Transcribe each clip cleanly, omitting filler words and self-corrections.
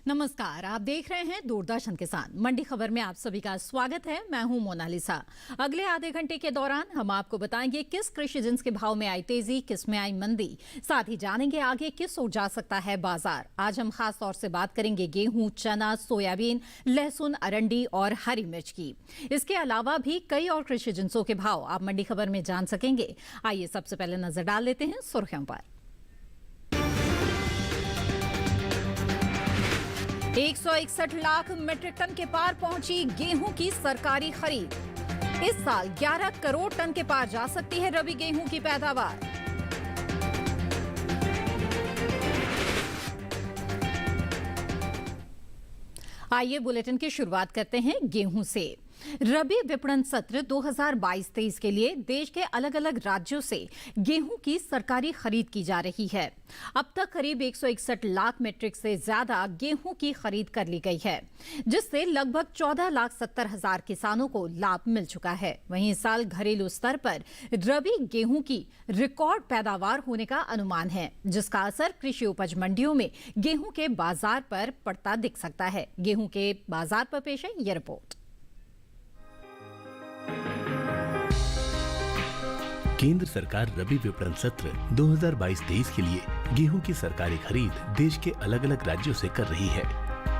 नमस्कार, आप देख रहे हैं दूरदर्शन किसान मंडी खबर में आप सभी का स्वागत है। मैं हूं मोनालिसा। अगले आधे घंटे के दौरान हम आपको बताएंगे किस कृषि जिन्स के भाव में आई तेजी, किस में आई मंदी। साथ ही जानेंगे आगे किस ओर जा सकता है बाजार। आज हम खास तौर से बात करेंगे गेहूं, चना, सोयाबीन, लहसुन, अरंडी और हरी मिर्च की। इसके अलावा भी कई और कृषि जिन्सों के भाव आप मंडी खबर में जान सकेंगे। आइए सबसे पहले नजर डाल लेते हैं सुर्खियों पर। 161 लाख मीट्रिक टन के पार पहुंची गेहूं की सरकारी खरीद। इस साल 11 करोड़ टन के पार जा सकती है रबी गेहूं की पैदावार। आइए बुलेटिन की शुरुआत करते हैं गेहूं से। रबी विपणन सत्र 2022-23 के लिए देश के अलग अलग राज्यों से गेहूं की सरकारी खरीद की जा रही है। अब तक करीब 161 लाख मीट्रिक से ज्यादा गेहूं की खरीद कर ली गई है, जिससे लगभग 14,70,000 किसानों को लाभ मिल चुका है। वहीं इस साल घरेलू स्तर पर रबी गेहूं की रिकॉर्ड पैदावार होने का अनुमान है, जिसका असर कृषि उपज मंडियों में गेहूं के बाजार पर पड़ता दिख सकता है। गेहूं के बाजार पर पेश है यह रिपोर्ट। केंद्र सरकार रबी विपणन सत्र 2022-23 के लिए गेहूं की सरकारी खरीद देश के अलग अलग राज्यों से कर रही है।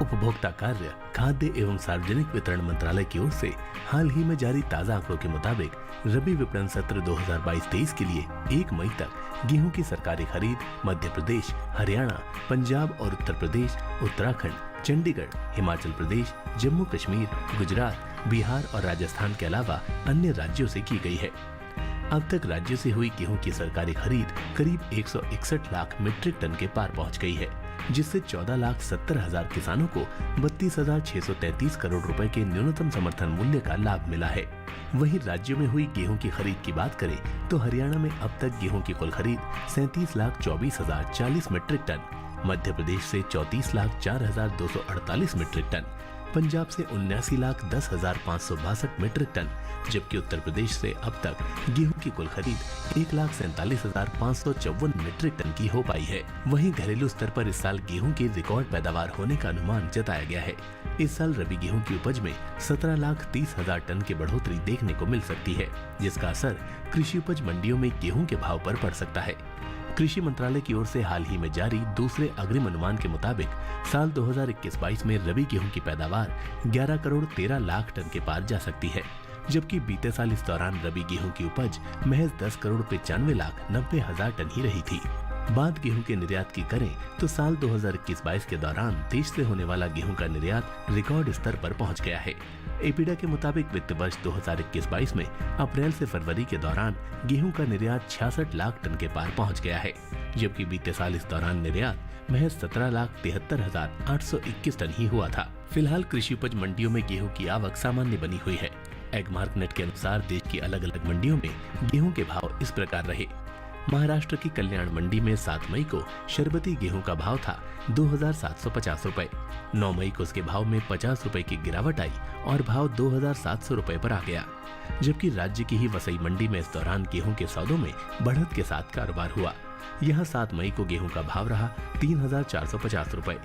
उपभोक्ता कार्य, खाद्य एवं सार्वजनिक वितरण मंत्रालय की ओर से हाल ही में जारी ताजा आंकड़ों के मुताबिक रबी विपणन सत्र 2022-23 के लिए 1 मई तक गेहूं की सरकारी खरीद मध्य प्रदेश, हरियाणा, पंजाब और उत्तर प्रदेश, उत्तराखंड, चंडीगढ़, हिमाचल प्रदेश, जम्मू कश्मीर, गुजरात, बिहार और राजस्थान के अलावा अन्य राज्यों से की गई है। अब तक राज्य से हुई गेहूं की सरकारी खरीद करीब 161 लाख मीट्रिक टन के पार पहुंच गई है, जिससे 14,70,000 किसानों को 32,633 करोड़ रुपए के न्यूनतम समर्थन मूल्य का लाभ मिला है। वहीं राज्यों में हुई गेहूं की खरीद की बात करें तो हरियाणा में अब तक गेहूं की कुल खरीद 37,24,040 मीट्रिक टन, मध्य प्रदेश से 34,04,248 मीट्रिक टन, पंजाब से 79,10,562 मीट्रिक टन, जबकि उत्तर प्रदेश से अब तक गेहूं की कुल खरीद 1,47,554 मीट्रिक टन की हो पाई है। वहीं घरेलू स्तर पर इस साल गेहूं की रिकॉर्ड पैदावार होने का अनुमान जताया गया है। इस साल रबी गेहूं की उपज में 17,30,000 टन की बढ़ोतरी देखने को मिल सकती है, जिसका असर कृषि उपज मंडियों में गेहूं के भाव पर पड़ सकता है। कृषि मंत्रालय की ओर से हाल ही में जारी दूसरे अग्रिम अनुमान के मुताबिक साल 2021-22 में रबी गेहूं की पैदावार 11 करोड़ 13 लाख टन के पार जा सकती है, जबकि बीते साल इस दौरान रबी गेहूं की उपज महज 10 करोड़ 95 लाख 90 हजार टन ही रही थी। बात गेहूं के निर्यात की करें तो साल 2021-22 के दौरान देश से होने वाला गेहूं का निर्यात रिकॉर्ड स्तर पर पहुंच गया है। एपीडा के मुताबिक वित्त वर्ष 2021-22 में अप्रैल से फरवरी के दौरान गेहूं का निर्यात 66 लाख टन के पार पहुंच गया है, जबकि बीते साल इस दौरान निर्यात महज 17,73,821 टन ही हुआ था। फिलहाल कृषि उपज मंडियों में गेहूं की आवक सामान्य बनी हुई है। एगमार्कनेट के अनुसार देश की अलग अलग मंडियों में गेहूं के भाव इस प्रकार रहे। महाराष्ट्र की कल्याण मंडी में 7 मई को शरबती गेहूं का भाव था 2,750 रुपए। 9 मई को उसके भाव में 50 रुपए की गिरावट आई और भाव 2,700 रुपए पर आ गया, जबकि राज्य की ही वसई मंडी में इस दौरान गेहूं के सौदों में बढ़त के साथ कारोबार हुआ। यहाँ 7 मई को गेहूं का भाव रहा 3,450 रुपए।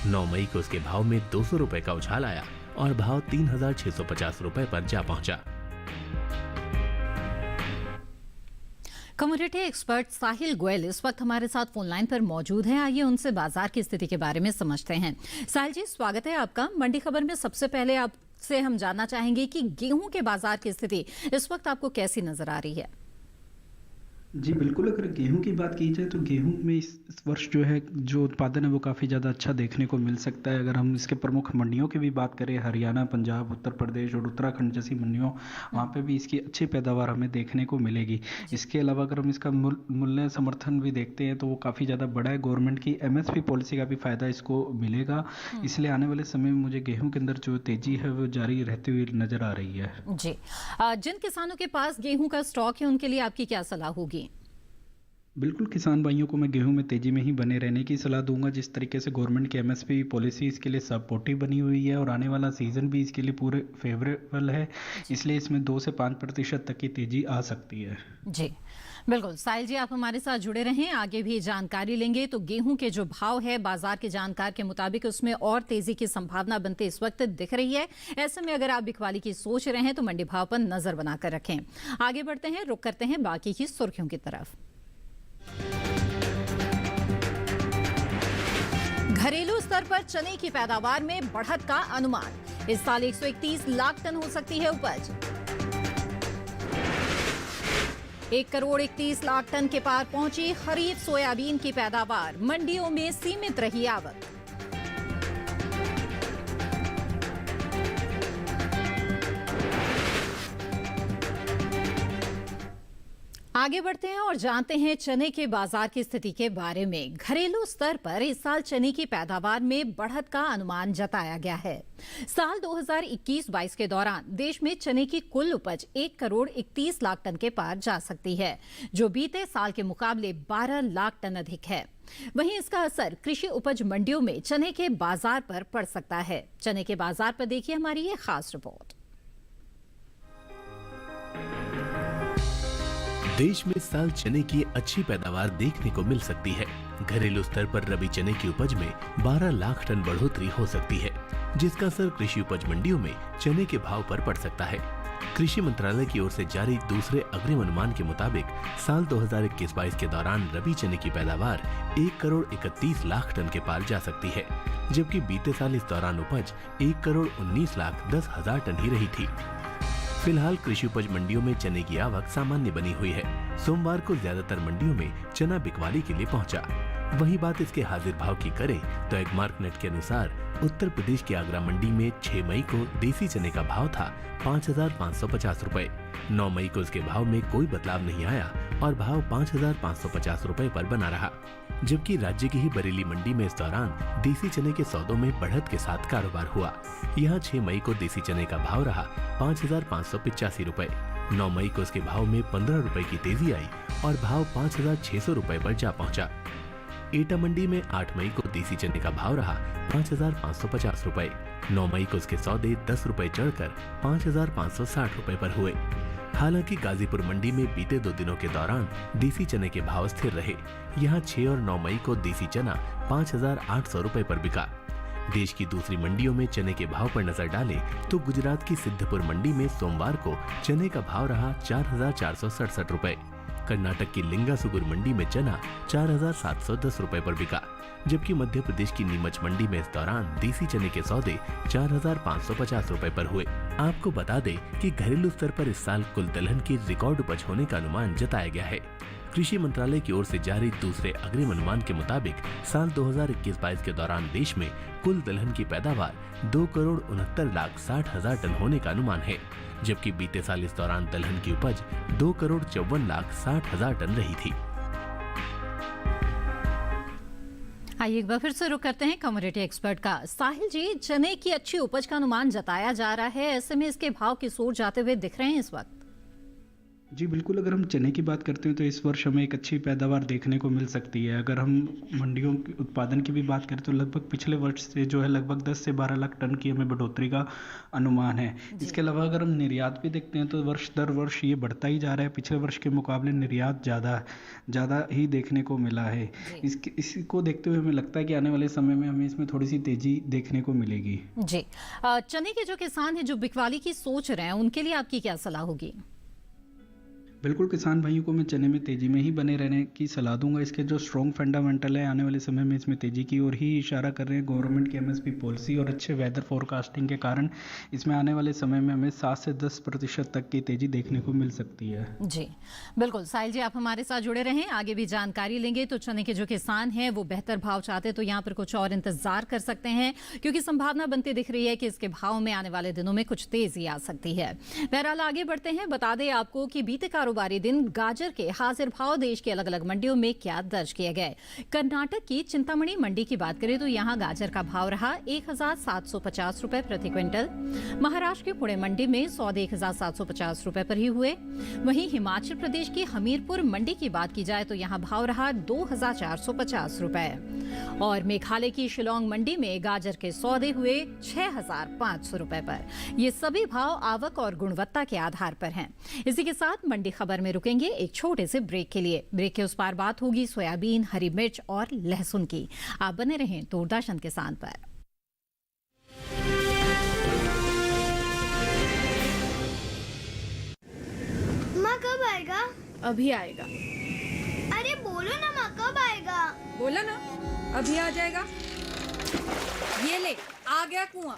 9 मई को उसके भाव में 200 रुपए का उछाल आया और भाव 3,650 रुपए पर जा पहुंचा। कमोडिटी एक्सपर्ट साहिल गोयल इस वक्त हमारे साथ फोन लाइन पर मौजूद हैं। आइए उनसे बाजार की स्थिति के बारे में समझते हैं। साहिल जी, स्वागत है आपका मंडी खबर में। सबसे पहले आपसे हम जानना चाहेंगे कि गेहूं के बाजार की स्थिति इस वक्त आपको कैसी नजर आ रही है? जी बिल्कुल, अगर गेहूं की बात की जाए तो गेहूं में इस वर्ष जो है जो उत्पादन है वो काफ़ी ज़्यादा अच्छा देखने को मिल सकता है। अगर हम इसके प्रमुख मंडियों की भी बात करें, हरियाणा, पंजाब, उत्तर प्रदेश और उत्तराखंड जैसी मंडियों, वहाँ पे भी इसकी अच्छी पैदावार हमें देखने को मिलेगी। इसके अलावा अगर हम इसका मूल्य समर्थन भी देखते हैं तो वो काफ़ी ज़्यादा बड़ा है। गवर्नमेंट की MSP पॉलिसी का भी फायदा इसको मिलेगा, इसलिए आने वाले समय में मुझे गेहूँ के अंदर जो तेजी है वो जारी रहती हुई नजर आ रही है। जी, जिन किसानों के पास गेहूं का स्टॉक है उनके लिए आपकी क्या सलाह होगी? बिल्कुल, किसान भाइयों को मैं गेहूं में तेज़ी में ही बने रहने की सलाह दूंगा। जिस तरीके से गवर्नमेंट की एमएसपी पॉलिसी इसके लिए सपोर्टिव बनी हुई है और आने वाला सीज़न भी इसके लिए पूरे फेवरेबल है, इसलिए इसमें 2 से 5% तक की तेज़ी आ सकती है। जी बिल्कुल। साहिल जी, आप हमारे साथ जुड़े रहें, आगे भी जानकारी लेंगे। तो गेहूं के जो भाव है बाजार के जानकार के मुताबिक उसमें और तेजी की संभावना बनते इस वक्त दिख रही है। ऐसे में अगर आप बिकवाली की सोच रहे हैं तो मंडी भाव पर नजर बनाकर रखें। आगे बढ़ते हैं, रुक करते हैं बाकी की सुर्खियों की तरफ। घरेलू स्तर पर चने की पैदावार में बढ़त का अनुमान। इस साल 131 लाख टन हो सकती है उपज। 1 करोड़ 31 लाख टन के पार पहुंची खरीफ सोयाबीन की पैदावार। मंडियों में सीमित रही आवक। आगे बढ़ते हैं और जानते हैं चने के बाजार की स्थिति के बारे में। घरेलू स्तर पर इस साल चने की पैदावार में बढ़त का अनुमान जताया गया है। साल 2021-22 के दौरान देश में चने की कुल उपज 1 करोड़ 31 लाख टन के पार जा सकती है, जो बीते साल के मुकाबले 12 लाख टन अधिक है। वहीं इसका असर कृषि उपज मंडियों में चने के बाजार पर पड़ सकता है। चने के बाजार पर देखिए हमारी ये खास रिपोर्ट। देश में इस साल चने की अच्छी पैदावार देखने को मिल सकती है। घरेलू स्तर पर रबी चने की उपज में 12 लाख टन बढ़ोतरी हो सकती है, जिसका असर कृषि उपज मंडियों में चने के भाव पर पड़ सकता है। कृषि मंत्रालय की ओर से जारी दूसरे अग्रिम अनुमान के मुताबिक साल 2021-22 के दौरान रबी चने की पैदावार 1 करोड़ 31 लाख टन के पार जा सकती है, जबकि बीते साल इस दौरान उपज 1 करोड़ 19 लाख 10 हजार टन ही रही थी। फिलहाल कृषि उपज मंडियों में चने की आवक सामान्य बनी हुई है। सोमवार को ज्यादातर मंडियों में चना बिकवाली के लिए पहुंचा। वहीं बात इसके हाजिर भाव की करें तो एगमार्कनेट के अनुसार उत्तर प्रदेश की आगरा मंडी में 6 मई को देसी चने का भाव था 5,550 रुपए। 9 मई को इसके भाव में कोई बदलाव नहीं आया और भाव 5,550 रुपए पर बना रहा, जबकि राज्य की ही बरेली मंडी में इस दौरान देसी चने के सौदों में बढ़त के साथ कारोबार हुआ। यहाँ 6 मई को देसी चने का भाव रहा 5,585 रुपए। 9 मई को इसके भाव में 15 रुपए की तेजी आई और भाव 5,600 रुपए पर जा पहुंचा। एटा मंडी में 8 मई को देसी चने का भाव रहा 5,550 रुपए। 9 मई को इसके सौदे 10 रुपए चढ़कर 5,560 रुपए पर हुए। हालांकि गाजीपुर मंडी में बीते 2 दिनों के दौरान देसी चने के भाव स्थिर रहे। यहाँ 6 और 9 मई को देसी चना 5,800 रुपए पर बिका। देश की दूसरी मंडियों में चने के भाव पर नजर डालें तो गुजरात की सिद्धपुर मंडी में सोमवार को चने का भाव रहा 4,467 रुपए। कर्नाटक की लिंगासुगुर मंडी में चना 4,710 रुपए पर बिका, जबकि मध्य प्रदेश की नीमच मंडी में इस दौरान देसी चने के सौदे 4,550 रुपए पर हुए। आपको बता दें कि घरेलू स्तर पर इस साल कुल दलहन की रिकॉर्ड उपज होने का अनुमान जताया गया है। कृषि मंत्रालय की ओर से जारी दूसरे अग्रिम अनुमान के मुताबिक साल 2021-22 के दौरान देश में कुल दलहन की पैदावार 2 करोड़ 69 लाख 60 हजार टन होने का अनुमान है, जबकि बीते साल इस दौरान दलहन की उपज 2 करोड़ 54 लाख 60 हजार टन रही थी। आइए एक बार फिर से रुक करते हैं कमोडिटी एक्सपर्ट का। साहिल जी, चने की अच्छी उपज का अनुमान जताया जा रहा है, ऐसे में इसके भाव की सोच जाते हुए दिख रहे हैं इस वक्त। जी बिल्कुल, अगर हम चने की बात करते हैं तो इस वर्ष हमें एक अच्छी पैदावार देखने को मिल सकती है। अगर हम मंडियों के उत्पादन की भी बात करें तो लगभग पिछले वर्ष से जो है लगभग 10 से 12 लाख टन की हमें बढ़ोतरी का अनुमान है। इसके अलावा अगर हम निर्यात भी देखते हैं तो वर्ष दर वर्ष ये बढ़ता ही जा रहा है। पिछले वर्ष के मुकाबले निर्यात ज़्यादा ही देखने को मिला है। इसको देखते हुए हमें लगता है कि आने वाले समय में हमें इसमें थोड़ी सी तेजी देखने को मिलेगी। जी, चने के जो किसान हैं जो बिकवाली की सोच रहे हैं उनके लिए आपकी क्या सलाह होगी? बिल्कुल, किसान भाइयों को मैं चने में तेज़ी में ही बने रहने की सलाह दूंगा। इसके जो स्ट्रॉन्ग फंडामेंटल है आने वाले समय में इसमें तेज़ी की ओर ही इशारा कर रहे हैं। गवर्नमेंट की एमएसपी पॉलिसी और अच्छे वेदर फोरकास्टिंग के कारण इसमें आने वाले समय में हमें 7 से 10% तक की तेज़ी देखने को मिल सकती है। जी बिल्कुल, साहिल जी आप हमारे साथ जुड़े रहें, आगे भी जानकारी लेंगे। तो चने के जो किसान हैं वो बेहतर भाव चाहते हैं तो यहाँ पर कुछ और इंतजार कर सकते हैं, क्योंकि संभावना बनती दिख रही है कि इसके भाव में आने वाले दिनों में कुछ तेजी आ सकती है। बहरहाल आगे बढ़ते हैं, बता दें आपको कि बीते कारोबारी दिन गाजर के हाजिर भाव देश की अलग अलग मंडियों में क्या दर्ज किए गए। कर्नाटक की चिंतामणि मंडी की बात करें तो यहाँ गाजर का भाव रहा 1,750 रुपए प्रति क्विंटल। महाराष्ट्र की पुणे मंडी में सौदे 1,750 रुपए पर ही हुए। वहीं हिमाचल प्रदेश की हमीरपुर मंडी की बात की जाए तो यहाँ भाव रहा 2,450 रुपए और मेघालय की शिलोंग मंडी में गाजर के सौदे हुए 6,500 रुपए पर। ये सभी भाव आवक और गुणवत्ता के आधार पर हैं। इसी के साथ मंडी खबर में रुकेंगे एक छोटे से ब्रेक के लिए। ब्रेक के उस पार बात होगी सोयाबीन, हरी मिर्च और लहसुन की। आप बने रहें दूरदर्शन किसान पर। माँ कब आएगा? अभी आएगा। अरे बोलो ना माँ कब आएगा? बोला ना अभी आ जाएगा। ये ले आ गया कुआं।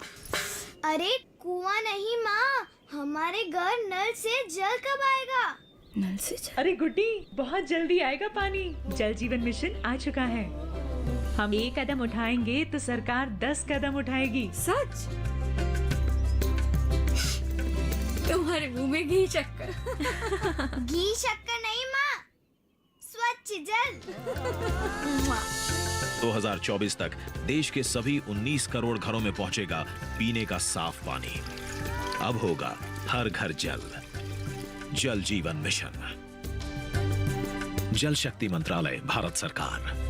अरे कुआं नहीं माँ, हमारे घर नल से जल कब आएगा? नल से जल? अरे गुड्डी, बहुत जल्दी आएगा पानी। जल जीवन मिशन आ चुका है। हम एक कदम उठाएंगे तो सरकार 10 कदम उठाएगी। सच? तुम्हारे मुंह में घी चक्कर। घी शक्कर नहीं माँ, स्वच्छ जल। 2024 तक देश के सभी 19 करोड़ घरों में पहुंचेगा पीने का साफ पानी। अब होगा हर घर जल। जल जीवन मिशन, जल शक्ति मंत्रालय, भारत सरकार।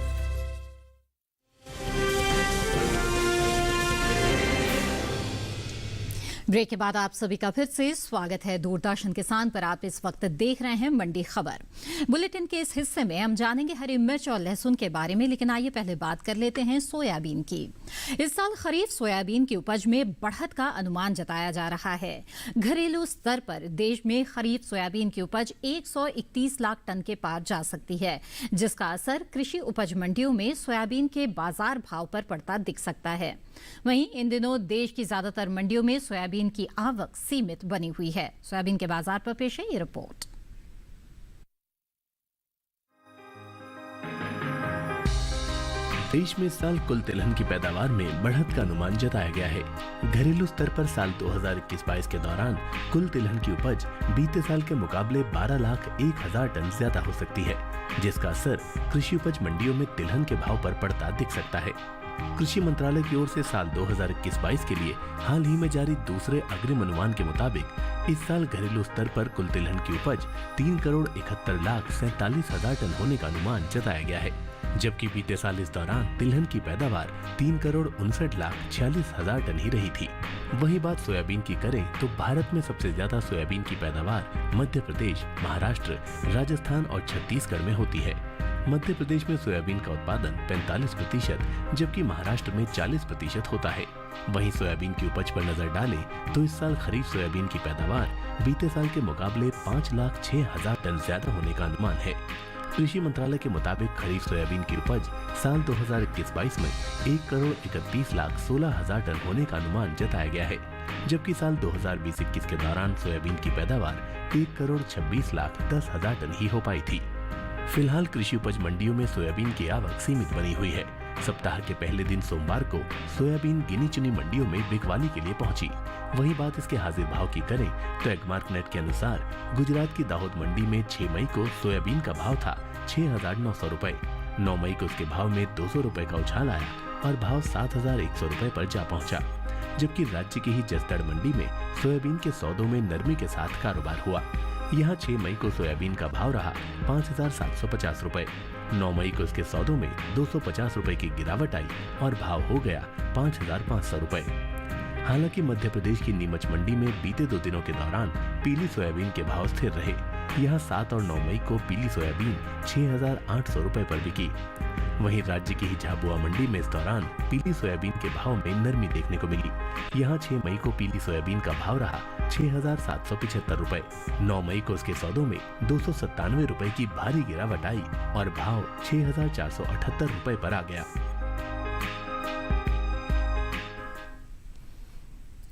ब्रेक के बाद आप सभी का फिर से स्वागत है। दूरदर्शन किसान पर आप इस वक्त देख रहे हैं मंडी खबर। बुलेटिन के इस हिस्से में हम जानेंगे हरी मिर्च और लहसुन के बारे में, लेकिन आइए पहले बात कर लेते हैं सोयाबीन की। इस साल खरीफ सोयाबीन की उपज में बढ़त का अनुमान जताया जा रहा है। घरेलू स्तर पर देश में खरीफ सोयाबीन की उपज 131 लाख टन के पार जा सकती है, जिसका असर कृषि उपज मंडियों में सोयाबीन के बाजार भाव पर पड़ता दिख सकता है। वहीं इन दिनों देश की ज्यादातर मंडियों में सोयाबीन की आवक सीमित बनी हुई है। सोयाबीन के बाजार पर पेश है ये रिपोर्ट। देश में इस साल कुल तिलहन की पैदावार में बढ़त का अनुमान जताया गया है। घरेलू स्तर पर साल 2021-22 के दौरान कुल तिलहन की उपज बीते साल के मुकाबले 12,01,000 टन ज्यादा हो सकती है, जिसका असर कृषि उपज मंडियों में तिलहन के भाव पर पड़ता दिख सकता है। कृषि मंत्रालय की ओर से साल 2021-22 के लिए हाल ही में जारी दूसरे अग्रिम अनुमान के मुताबिक इस साल घरेलू स्तर पर कुल तिलहन की उपज 3,71,47,000 टन होने का अनुमान जताया गया है, जबकि बीते साल इस दौरान तिलहन की पैदावार 3,59,46,000 टन ही रही थी। वही बात सोयाबीन की करें तो भारत में सबसे ज्यादा सोयाबीन की पैदावार मध्य प्रदेश, महाराष्ट्र, राजस्थान और छत्तीसगढ़ में होती है। मध्य प्रदेश में सोयाबीन का उत्पादन 45%, जबकि महाराष्ट्र में 40% होता है। वहीं सोयाबीन की उपज पर नजर डालें तो इस साल खरीफ सोयाबीन की पैदावार बीते साल के मुकाबले 5,06,000 टन ज्यादा होने का अनुमान है। कृषि मंत्रालय के मुताबिक खरीफ सोयाबीन की उपज साल 2021-22 में 1,31,16,000 टन होने का अनुमान जताया गया है, जबकि साल 2020-21 के दौरान सोयाबीन की पैदावार 1,26,10,000 टन ही हो पाई थी। फिलहाल कृषि उपज मंडियों में सोयाबीन की आवक सीमित बनी हुई है। सप्ताह के पहले दिन सोमवार को सोयाबीन गिनी चुनी मंडियों में बिकवाली के लिए पहुंची। वही बात इसके हाजिर भाव की करें तो एगमार्क नेट के अनुसार गुजरात की दाहोद मंडी में 6 मई को सोयाबीन का भाव था 6,900 रुपए। 9 मई को उसके भाव में 200 रुपए का उछाल आया और भाव 7,100 रुपए पर जा पहुंचा, जबकि राज्य की ही जसदड़ मंडी में सोयाबीन के सौदों में नरमी के साथ कारोबार हुआ। यहाँ 6 मई को सोयाबीन का भाव रहा 5,750 रुपए। 9 मई को इसके सौदों में 250 रुपए की गिरावट आई और भाव हो गया 5,500 रुपए। हालांकि मध्य प्रदेश की नीमच मंडी में बीते 2 दिनों के दौरान पीली सोयाबीन के भाव स्थिर रहे। यहाँ 7 और 9 मई को पीली सोयाबीन 6,800 रुपए पर बिकी। वहीं राज्य की ही झाबुआ मंडी में इस दौरान पीली सोयाबीन के भाव में नरमी देखने को मिली। यहाँ 6 मई को पीली सोयाबीन का भाव रहा 6,775 रुपए। 9 मई को उसके सौदों में 297 रुपए की भारी गिरावट आई और भाव 6,478 रुपए पर आ गया।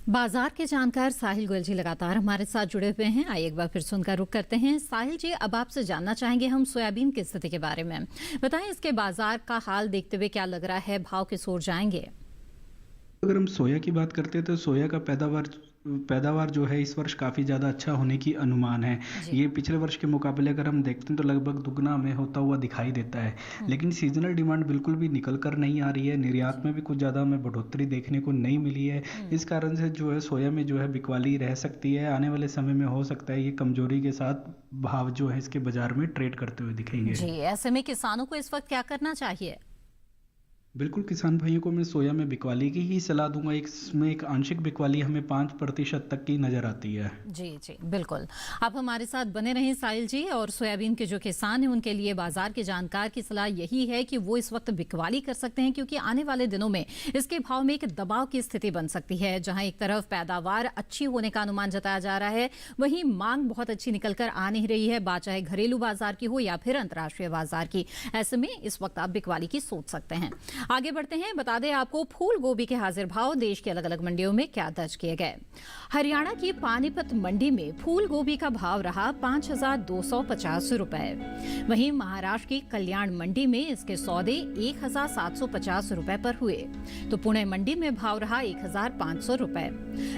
बाजार के जानकार साहिल गोयल जी लगातार हमारे साथ जुड़े हुए हैं। आइए एक बार फिर सुनकर रुक करते हैं। साहिल जी, अब आपसे जानना चाहेंगे हम सोयाबीन की स्थिति के बारे में। बताएं इसके बाजार का हाल देखते हुए क्या लग रहा है, भाव किस ओर जाएंगे? अगर हम सोया की बात करते हैं तो सोया का पैदावार पैदावार जो है इस वर्ष काफ़ी ज़्यादा अच्छा होने की अनुमान है। ये पिछले वर्ष के मुकाबले अगर हम देखते हैं तो लगभग दुगना में होता हुआ दिखाई देता है। लेकिन सीजनल डिमांड बिल्कुल भी निकल कर नहीं आ रही है। निर्यात में भी कुछ ज़्यादा हमें बढ़ोतरी देखने को नहीं मिली है। इस कारण से जो है सोया में जो है बिकवाली रह सकती है। आने वाले समय में हो सकता है ये कमजोरी के साथ भाव जो है इसके बाजार में ट्रेड करते हुए दिखेंगे। जी, ऐसे में किसानों को इस वक्त क्या करना चाहिए? बिल्कुल, किसान भाइयों को मैं सोया में बिकवाली की ही सलाह दूंगा। इसमें एक आंशिक बिकवाली हमें 5% तक की नजर आती है। जी जी, बिल्कुल। आप हमारे साथ बने रहें साहिल जी। और सोयाबीन के जो किसान हैं उनके लिए बाजार के जानकार की सलाह यही है कि वो इस वक्त बिकवाली कर सकते हैं, क्योंकि आने वाले दिनों में इसके भाव में एक दबाव की स्थिति बन सकती है। जहां एक तरफ पैदावार अच्छी होने का अनुमान जताया जा रहा है, वहीं मांग बहुत अच्छी निकल कर आ नहीं रही है, बात चाहे घरेलू बाजार की हो या फिर अंतर्राष्ट्रीय बाजार की। ऐसे में इस वक्त आप बिकवाली की सोच सकते हैं। आगे बढ़ते हैं, बता दें आपको फूल गोभी के हाजिर भाव देश की अलग अलग मंडियों में क्या दर्ज किए गए। हरियाणा की पानीपत मंडी में फूल गोभी का भाव रहा 5,250 रुपए। वहीं महाराष्ट्र की कल्याण मंडी में इसके सौदे 1,750 रुपए पर हुए, तो पुणे मंडी में भाव रहा 1,500 रुपए।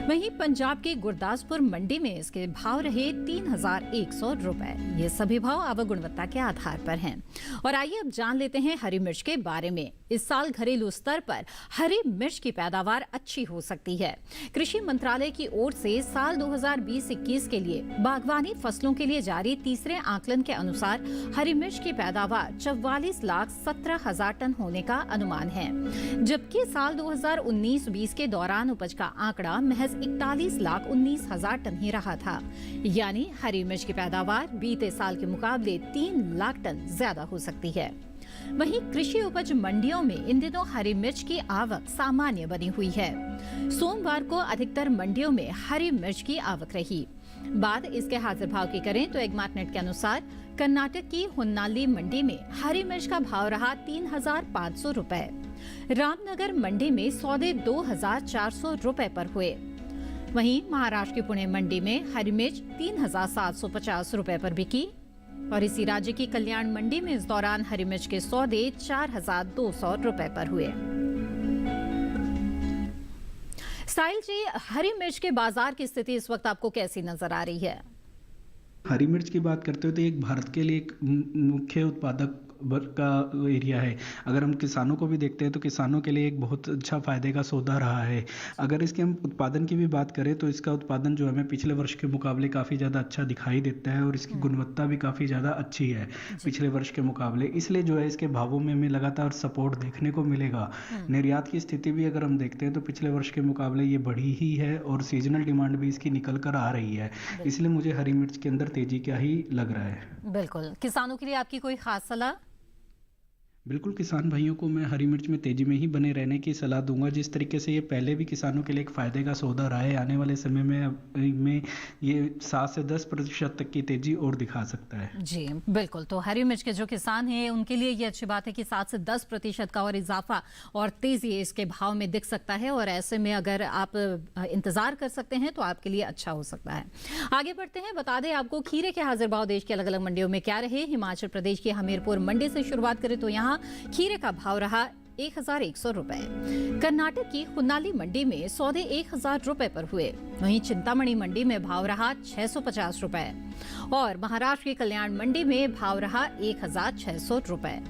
वहीं पंजाब के गुरदासपुर मंडी में इसके भाव रहे 3,100 रुपए। ये सभी भाव आवक गुणवत्ता के आधार पर हैं। और आइए अब जान लेते हैं हरी मिर्च के बारे में। इस साल घरेलू स्तर पर हरी मिर्च की पैदावार अच्छी हो सकती है। कृषि मंत्रालय की ओर से साल 2020-21 के लिए बागवानी फसलों के लिए जारी तीसरे आकलन के अनुसार हरी मिर्च की पैदावार 44,17,000 टन होने का अनुमान है, जबकि साल 2019-20 के दौरान उपज का आंकड़ा महज 41,19,000 टन ही रहा था। यानी हरी मिर्च की पैदावार बीते साल के मुकाबले 3 लाख टन ज्यादा हो सकती है। वहीं कृषि उपज मंडियों में इन दिनों हरी मिर्च की आवक सामान्य बनी हुई है। सोमवार को अधिकतर मंडियों में हरी मिर्च की आवक रही। बात इसके हाजिर भाव की करें तो एग्मार्टनेट के अनुसार कर्नाटक की होन्नाली मंडी में हरी मिर्च का भाव रहा 3,500 रुपए। रामनगर मंडी में सौदे 2,400 रुपए पर हुए। वहीं महाराष्ट्र की पुणे मंडी में हरी मिर्च 3,750 रुपए पर बिकी। और इसी राज्य की कल्याण मंडी में इस दौरान हरी मिर्च के सौदे 4,200 रुपए पर हुए। साहिल जी, हरी मिर्च के बाजार की स्थिति इस वक्त आपको कैसी नजर आ रही है? हरी मिर्च की बात करते हो तो एक भारत के लिए एक मुख्य उत्पादक का एरिया है। अगर हम किसानों को भी देखते हैं तो किसानों के लिए एक बहुत अच्छा फायदे का सौदा रहा है। अगर इसके हम उत्पादन की भी बात करें तो इसका उत्पादन जो हमें पिछले वर्ष के मुकाबले काफ़ी ज़्यादा अच्छा दिखाई देता है और इसकी गुणवत्ता भी काफ़ी ज़्यादा अच्छी है पिछले वर्ष के मुकाबले। इसलिए जो है इसके भावों में हमें लगातार सपोर्ट देखने को मिलेगा। निर्यात की स्थिति भी अगर हम देखते हैं तो पिछले वर्ष के मुकाबले ये बढ़ी ही है और सीजनल डिमांड भी इसकी निकल कर आ रही है। इसलिए मुझे हरी मिर्च के अंदर तेजी क्या ही लग रहा है। बिल्कुल। किसानों के लिए आपकी कोई खास सलाह? बिल्कुल, किसान भाइयों को मैं हरी मिर्च में तेजी में ही बने रहने की सलाह दूंगा। जिस तरीके से ये पहले भी किसानों के लिए एक फायदे का सौदा रहा है, आने वाले समय में ये 7 से 10% तक की तेजी और दिखा सकता है। जी बिल्कुल। तो हरी मिर्च के जो किसान हैं उनके लिए ये अच्छी बात है कि 7 से 10% का और इजाफा और तेजी इसके भाव में दिख सकता है। और ऐसे में अगर आप इंतजार कर सकते हैं तो आपके लिए अच्छा हो सकता है। आगे बढ़ते हैं, बता दें आपको खीरे के हाजिर भाव देश के अलग अलग मंडियों में क्या रहे। हिमाचल प्रदेश की हमीरपुर मंडी से शुरुआत करें तो यहाँ खीरे का भाव रहा 1,100 रुपए। कर्नाटक की होन्नाली मंडी में सौदे 1,000 रुपए पर हुए। वहीं चिंतामणि मंडी में भाव रहा 650 रुपए और महाराष्ट्र की कल्याण मंडी में भाव रहा 1,600 रुपए।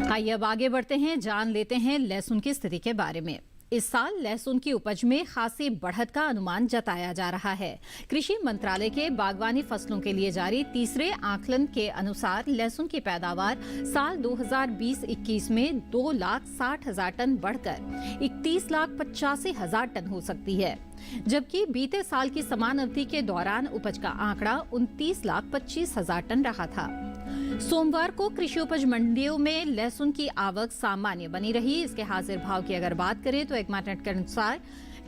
आइए अब आगे बढ़ते हैं, जान लेते हैं लहसुन की स्थिति के बारे में। इस साल लहसुन की उपज में खासी बढ़त का अनुमान जताया जा रहा है। कृषि मंत्रालय के बागवानी फसलों के लिए जारी तीसरे आकलन के अनुसार लहसुन की पैदावार साल 2020-21 में 2,60,000 टन बढ़कर 31,85,000 टन हो सकती है, जबकि बीते साल की समान अवधि के दौरान उपज का आंकड़ा 29,25,000 टन रहा था। सोमवार को कृषि उपज मंडियों में लहसुन की आवक सामान्य बनी रही। इसके हाजिर भाव की अगर बात करें तो एग्मार्टनेट के अनुसार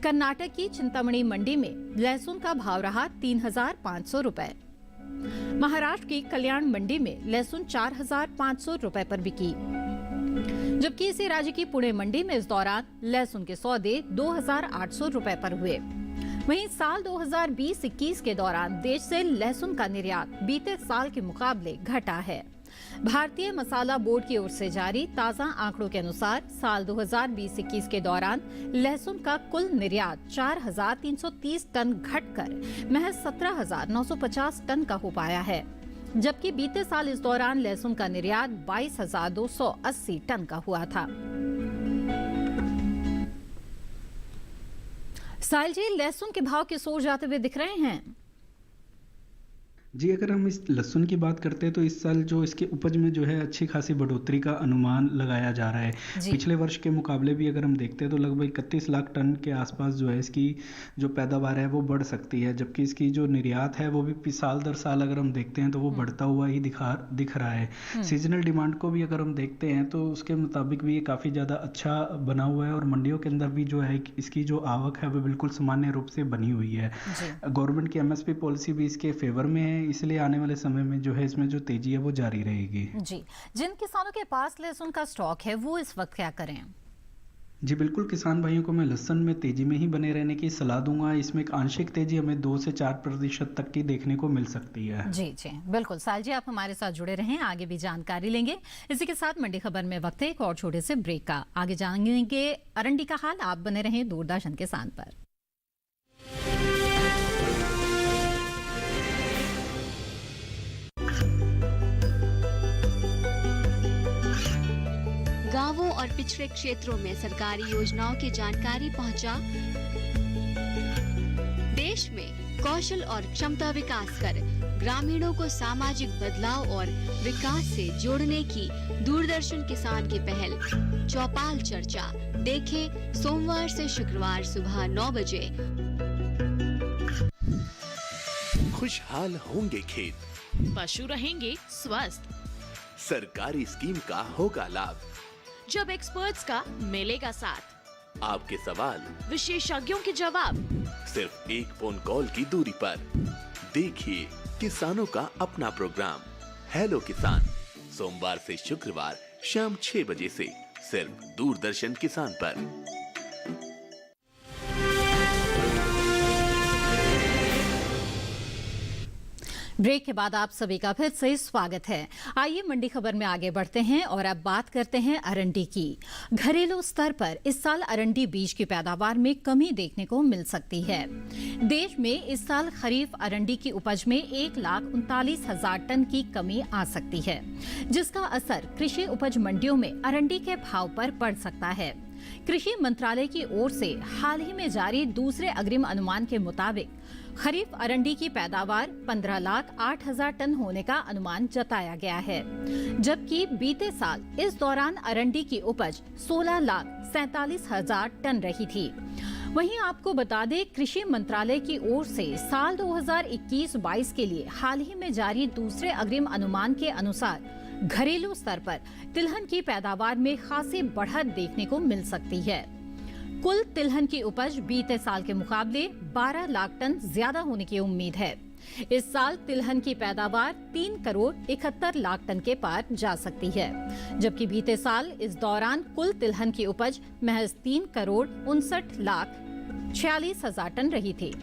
कर्नाटक की चिंतामणि मंडी में लहसुन का भाव रहा 3,500 रुपए। महाराष्ट्र की कल्याण मंडी में लहसुन 4,500 रुपए पर बिकी, जबकि इसी राज्य की पुणे मंडी में इस दौरान लहसुन के सौदे 2,800 रुपए पर हुए। वहीं साल 2020-21 के दौरान देश से लहसुन का निर्यात बीते साल के मुकाबले घटा है। भारतीय मसाला बोर्ड की ओर से जारी ताजा आंकड़ों के अनुसार साल 2020-21 के दौरान लहसुन का कुल निर्यात 4,330 टन घटकर महज 17,950 टन का हो पाया है, जबकि बीते साल इस दौरान लहसुन का निर्यात 22,280 टन का हुआ था। साहिल जी, लहसुन के भाव किस ओर जाते हुए दिख रहे हैं? जी, अगर हम इस लहसुन की बात करते हैं तो इस साल जो इसके उपज में जो है अच्छी खासी बढ़ोतरी का अनुमान लगाया जा रहा है। पिछले वर्ष के मुकाबले भी अगर हम देखते हैं तो लगभग 31 लाख टन के आसपास जो है इसकी जो पैदावार है वो बढ़ सकती है, जबकि इसकी जो निर्यात है वो भी साल दर साल अगर हम देखते हैं तो वो बढ़ता हुआ ही दिख रहा है। सीजनल डिमांड को भी अगर हम देखते हैं तो उसके मुताबिक भी ये काफ़ी ज़्यादा अच्छा बना हुआ है और मंडियों के अंदर भी जो है इसकी जो आवक है वो बिल्कुल सामान्य रूप से बनी हुई है। गवर्नमेंट की MSP पॉलिसी भी इसके फेवर में है, इसलिए आने वाले समय में जो है इसमें जो तेजी है वो जारी रहेगी। जी, जिन किसानों के पास लहसुन का स्टॉक है वो इस वक्त क्या करें? जी बिल्कुल, किसान भाइयों को मैं लहसुन में तेजी में ही बने रहने की सलाह दूंगा। इसमें एक आंशिक तेजी हमें 2 से 4% तक की देखने को मिल सकती है। जी जी बिल्कुल। साहिल जी, आप हमारे साथ जुड़े रहें, आगे भी जानकारी लेंगे। इसी के साथ मंडी खबर में वक्त है एक और छोटे से ब्रेक का। आगे जानेंगे अरंडी का हाल। आप बने रहें दूरदर्शन के साथ पर। गांवों और पिछड़े क्षेत्रों में सरकारी योजनाओं की जानकारी पहुंचा। देश में कौशल और क्षमता विकास कर ग्रामीणों को सामाजिक बदलाव और विकास से जोड़ने की दूरदर्शन किसान की पहल चौपाल चर्चा देखें सोमवार से शुक्रवार सुबह 9 बजे। खुशहाल होंगे खेत, पशु रहेंगे स्वस्थ, सरकारी स्कीम का होगा लाभ, जब एक्सपर्ट्स का मिलेगा साथ, आपके सवाल विशेषज्ञों के जवाब, सिर्फ एक फोन कॉल की दूरी पर। देखिए किसानों का अपना प्रोग्राम हेलो किसान, सोमवार से शुक्रवार शाम 6 बजे से सिर्फ दूरदर्शन किसान पर। ब्रेक के बाद आप सभी का फिर से स्वागत है। आइए मंडी खबर में आगे बढ़ते हैं और अब बात करते हैं अरंडी की। घरेलू स्तर पर इस साल अरंडी बीज की पैदावार में कमी देखने को मिल सकती है। देश में इस साल खरीफ अरंडी की उपज में 1,39,000 टन की कमी आ सकती है, जिसका असर कृषि उपज मंडियों में अरंडी के भाव पर पड़ सकता है। कृषि मंत्रालय की ओर से हाल ही में जारी दूसरे अग्रिम अनुमान के मुताबिक खरीफ अरंडी की पैदावार 15,08,000 टन होने का अनुमान जताया गया है, जबकि बीते साल इस दौरान अरंडी की उपज 16,47,000 टन रही थी। वहीं आपको बता दें, कृषि मंत्रालय की ओर से साल 2021-22 के लिए हाल ही में जारी दूसरे अग्रिम अनुमान के अनुसार घरेलू स्तर पर तिलहन की पैदावार में खासी बढ़त देखने को मिल सकती है। कुल तिलहन की उपज बीते साल के मुकाबले 12 लाख टन ज्यादा होने की उम्मीद है। इस साल तिलहन की पैदावार 3,71,00,000 टन के पार जा सकती है, जबकि बीते साल इस दौरान कुल तिलहन की उपज महज 3,59,46,000 टन रही थी।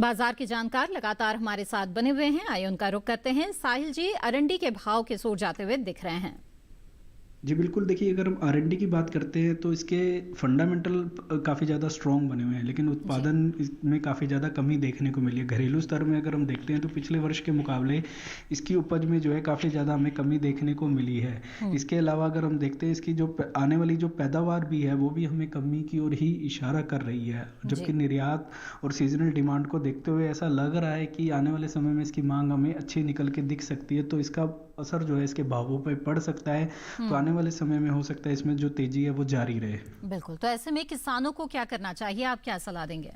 बाजार के जानकार लगातार हमारे साथ बने हुए हैं, आइए उनका रुख करते हैं। साहिल जी, अरंडी के भाव किस ओर जाते हुए दिख रहे हैं? जी बिल्कुल, देखिए अगर हम R&D की बात करते हैं तो इसके फंडामेंटल काफ़ी ज़्यादा स्ट्रॉन्ग बने हुए हैं, लेकिन उत्पादन में काफ़ी ज़्यादा कमी देखने को मिली है। घरेलू स्तर में अगर हम देखते हैं तो पिछले वर्ष के मुकाबले इसकी उपज में जो है काफ़ी ज़्यादा हमें कमी देखने को मिली है। इसके अलावा अगर हम देखते हैं इसकी जो आने वाली जो पैदावार भी है वो भी हमें कमी की ओर ही इशारा कर रही है, जबकि निर्यात और सीजनल डिमांड को देखते हुए ऐसा लग रहा है कि आने वाले समय में इसकी मांग हमें अच्छी निकल के दिख सकती है, तो इसका असर जो है इसके भावों पर पड़ सकता है। तो आने वाले समय में हो सकता है इसमें जो तेजी है वो जारी रहे। बिल्कुल, तो ऐसे में किसानों को क्या करना चाहिए, आप क्या सलाह देंगे?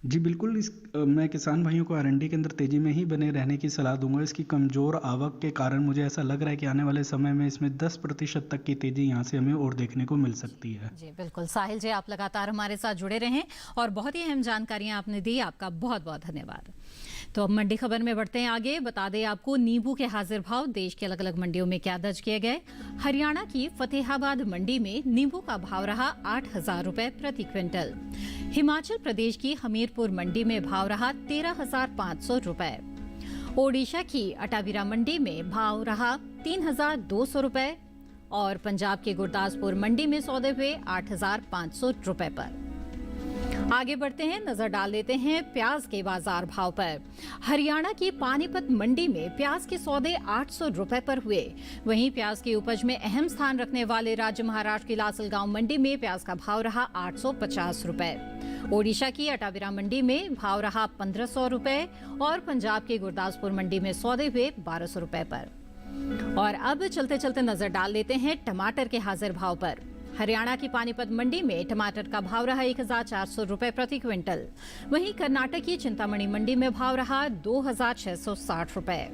जी बिल्कुल, मैं किसान भाइयों को R&D के अंदर तेजी में ही बने रहने की सलाह दूंगा। इसकी कमजोर आवक के कारण मुझे ऐसा लग रहा है कि आने वाले समय में इसमें 10% तक की तेजी यहाँ से हमें और देखने को मिल सकती है। जी बिल्कुल। साहिल जी, आप लगातार हमारे साथ जुड़े रहें और बहुत ही अहम जानकारियां आपने दी, आपका बहुत बहुत धन्यवाद। तो अब मंडी खबर में बढ़ते हैं आगे। बता दें आपको नींबू के हाजिर भाव देश की अलग अलग मंडियों में क्या दर्ज किए गए। हरियाणा की फतेहाबाद मंडी में नींबू का भाव रहा 8,000 रुपए प्रति क्विंटल। हिमाचल प्रदेश की हमीरपुर मंडी में भाव रहा 13,500 रुपए। ओडिशा की अटाविरा मंडी में भाव रहा 3,200 रुपए और पंजाब के गुरदासपुर मंडी में सौदे हुए 8,500 रुपए पर। आगे बढ़ते हैं, नजर डाल लेते हैं प्याज के बाजार भाव पर। हरियाणा की पानीपत मंडी में प्याज के सौदे 800 रुपए पर हुए। वहीं प्याज की उपज में अहम स्थान रखने वाले राज्य महाराष्ट्र की लासलगांव मंडी में प्याज का भाव रहा 850 रुपए। ओडिशा की अटाविरा मंडी में भाव रहा 1,500 रुपए और पंजाब के गुरदासपुर मंडी में सौदे हुए 1,200 रुपए पर। और अब चलते चलते नजर डाल लेते हैं टमाटर के हाजिर भाव पर। हरियाणा की पानीपत मंडी में टमाटर का भाव रहा 1,400 रुपए प्रति क्विंटल। वहीं कर्नाटक की चिंतामणि मंडी में भाव रहा 2,660 रुपए।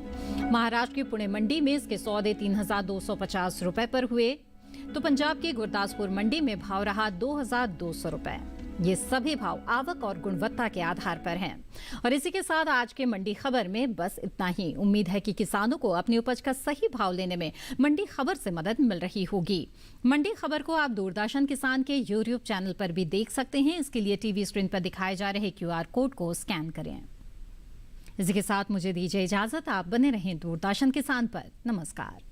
महाराष्ट्र की पुणे मंडी में इसके सौदे 3,250 रुपए पर हुए, तो पंजाब की गुरदासपुर मंडी में भाव रहा 2,200 रुपए। ये सभी भाव आवक और गुणवत्ता के आधार पर हैं। और इसी के साथ आज के मंडी खबर में बस इतना ही। उम्मीद है कि किसानों को अपनी उपज का सही भाव लेने में मंडी खबर से मदद मिल रही होगी। मंडी खबर को आप दूरदर्शन किसान के यूट्यूब चैनल पर भी देख सकते हैं। इसके लिए टीवी स्क्रीन पर दिखाए जा रहे QR कोड को स्कैन करें। इसी के साथ मुझे दीजिए इजाजत। आप बने रहें दूरदर्शन किसान पर। नमस्कार।